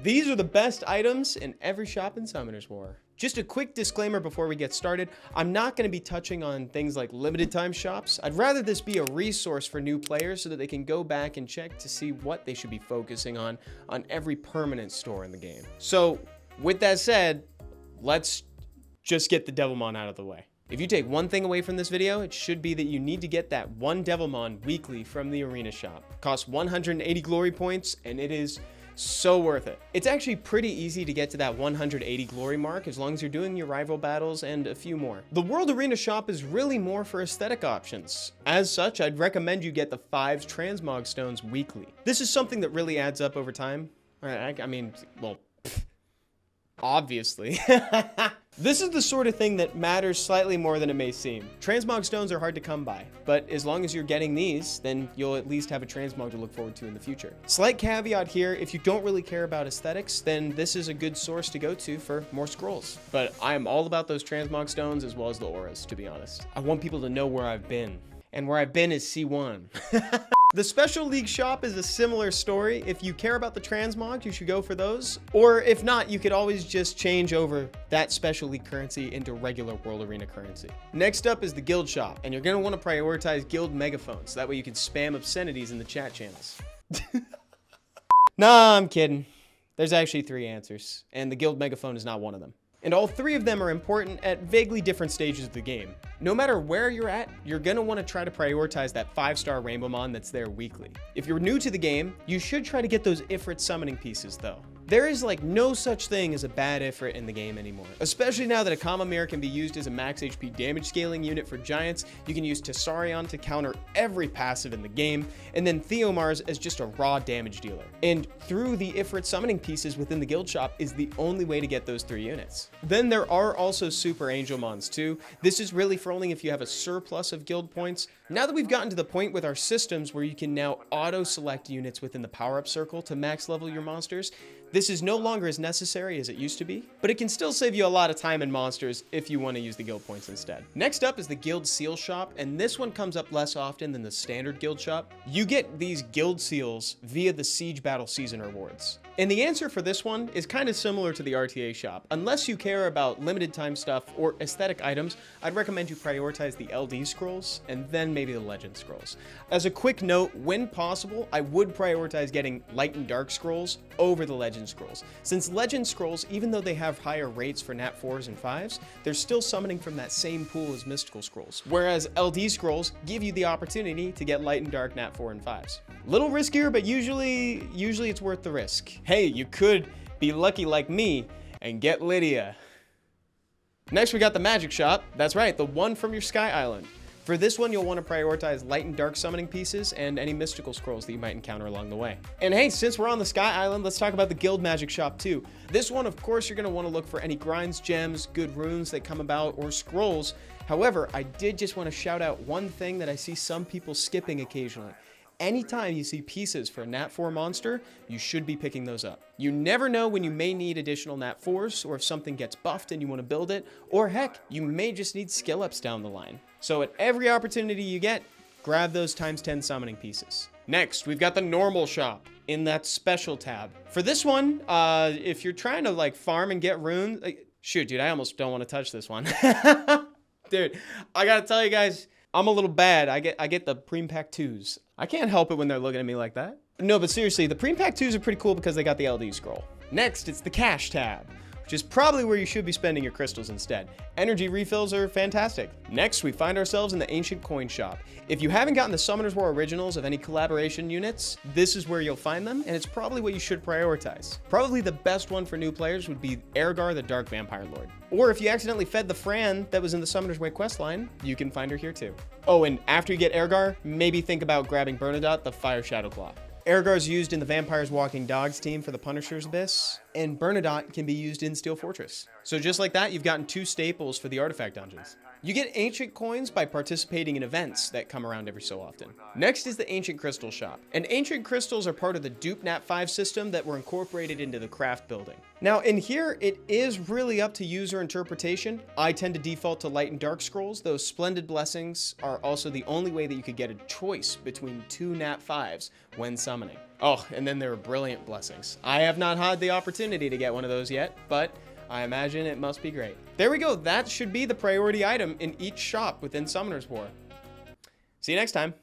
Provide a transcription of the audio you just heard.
These are the best items in every shop in Summoners War. Just a quick disclaimer before we get started, I'm not going to be touching on things like limited time shops. I'd rather this be a resource for new players so that they can go back and check to see what they should be focusing on every permanent store in the game. So with that said, let's just get the Devilmon out of the way. If you take one thing away from this video, it should be that you need to get that one Devilmon weekly from the arena shop. It costs 180 glory points and it is so worth it. It's actually pretty easy to get to that 180 glory mark as long as you're doing your rival battles and a few more. The World Arena shop is really more for aesthetic options. As such, I'd recommend you get the 5 transmog stones weekly. This is something that really adds up over time. I mean, well, obviously. This is the sort of thing that matters slightly more than it may seem. Transmog stones are hard to come by, but as long as you're getting these, then you'll at least have a transmog to look forward to in the future. Slight caveat here, if you don't really care about aesthetics, then this is a good source to go to for more scrolls. But I am all about those transmog stones as well as the auras, to be honest. I want people to know where I've been, and where I've been is C1. The Special League shop is a similar story. If you care about the transmogs, you should go for those. Or if not, you could always just change over that Special League currency into regular World Arena currency. Next up is the guild shop, and you're gonna wanna prioritize guild megaphones. That way you can spam obscenities in the chat channels. Nah, I'm kidding. There's actually 3 answers, and the guild megaphone is not one of them. And all 3 of them are important at vaguely different stages of the game. No matter where you're at, you're gonna wanna try to prioritize that 5-star Rainbowmon that's there weekly. If you're new to the game, you should try to get those Ifrit summoning pieces though. There is like no such thing as a bad Ifrit in the game anymore. Especially now that a Kama Mirror can be used as a max HP damage scaling unit for giants, you can use Tessarion to counter every passive in the game, and then Theomars as just a raw damage dealer. And through the Ifrit summoning pieces within the guild shop is the only way to get those 3 units. Then there are also Super Angelmons too. This is really for only if you have a surplus of guild points. Now that we've gotten to the point with our systems where you can now auto-select units within the power-up circle to max level your monsters, this is no longer as necessary as it used to be, but it can still save you a lot of time in monsters if you want to use the guild points instead. Next up is the guild seal shop, and this one comes up less often than the standard guild shop. You get these guild seals via the siege battle season rewards. And the answer for this one is kind of similar to the RTA shop. Unless you care about limited time stuff or aesthetic items, I'd recommend you prioritize the LD scrolls and then maybe the legend scrolls. As a quick note, when possible, I would prioritize getting light and dark scrolls over the legend scrolls. Since legend scrolls, even though they have higher rates for nat 4s and 5s, they're still summoning from that same pool as mystical scrolls. Whereas LD scrolls give you the opportunity to get light and dark nat 4 and 5s. Little riskier, but usually it's worth the risk. Hey, you could be lucky like me and get Lydia. Next, we got the magic shop. That's right, the one from your Sky Island. For this one, you'll want to prioritize light and dark summoning pieces and any mystical scrolls that you might encounter along the way. And hey, since we're on the Sky Island, let's talk about the guild magic shop too. This one, of course, you're going to want to look for any grinds, gems, good runes that come about, or scrolls. However, I did just want to shout out one thing that I see some people skipping occasionally. Anytime you see pieces for a nat 4 monster, you should be picking those up. You never know when you may need additional nat 4s, or if something gets buffed and you want to build it, or heck, you may just need skill ups down the line. So at every opportunity you get, grab those ×10 summoning pieces. Next, we've got the normal shop in that special tab. For this one, if you're trying to like farm and get runes, shoot, dude, I almost don't want to touch this one. Dude, I gotta tell you guys, I'm a little bad. I get the Preem Pack 2s. I can't help it when they're looking at me like that. No, but seriously, the Preem Pack 2s are pretty cool because they got the LD scroll. Next, it's the cash tab, which is probably where you should be spending your crystals instead. Energy refills are fantastic. Next, we find ourselves in the ancient coin shop. If you haven't gotten the Summoners War originals of any collaboration units, this is where you'll find them, and it's probably what you should prioritize. Probably the best one for new players would be Ergar, the Dark Vampire Lord. Or if you accidentally fed the Fran that was in the Summoner's Way questline, you can find her here too. Oh, and after you get Ergar, maybe think about grabbing Bernadotte, the Fire Shadow Claw. Ergar's used in the Vampires Walking Dogs team for the Punisher's Abyss, and Bernadotte can be used in Steel Fortress. So just like that, you've gotten 2 staples for the artifact dungeons. You get ancient coins by participating in events that come around every so often. Next is the Ancient Crystal Shop. And ancient crystals are part of the Dupe Nat 5 system that were incorporated into the craft building. Now in here, it is really up to user interpretation. I tend to default to light and dark scrolls. Those splendid blessings are also the only way that you could get a choice between 2 Nat 5s when summoning. Oh, and then there are brilliant blessings. I have not had the opportunity to get one of those yet, but I imagine it must be great. There we go. That should be the priority item in each shop within Summoner's War. See you next time.